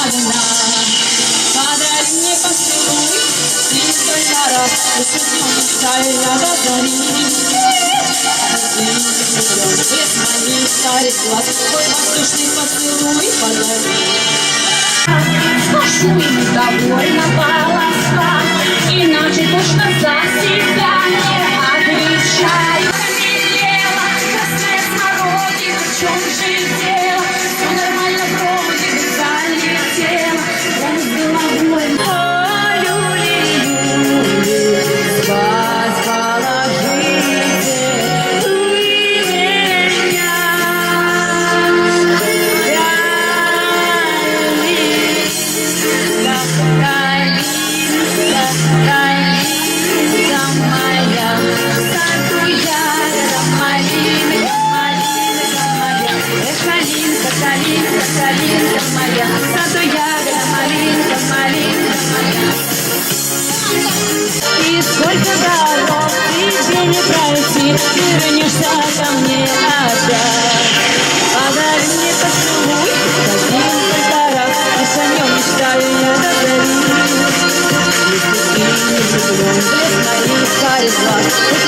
одна. Подари мне поцелуй, ты только раз, днем мечтаю я до зари. Без моих старых глаз, твой воздушный поцелуй подари. Скажу им довольно полоска, иначе точно за себя не отвечаю. Пролетела красная смородина, в чем же дело? Все нормально вроде бы залетела, он с головой. Спать положите, ты меня. Калинка моя, саду ягода, малинка, малинка моя. Калинка, калинка, калинка моя, саду ягода, малинка, малинка моя. И сколько дорог тебе не пройти, ты вернешься ко мне опять. Подари мне поцелуй, один только раз, лишь о нем мечтаю я до зари. Если ты не влюблен, блеск моих карих глаз.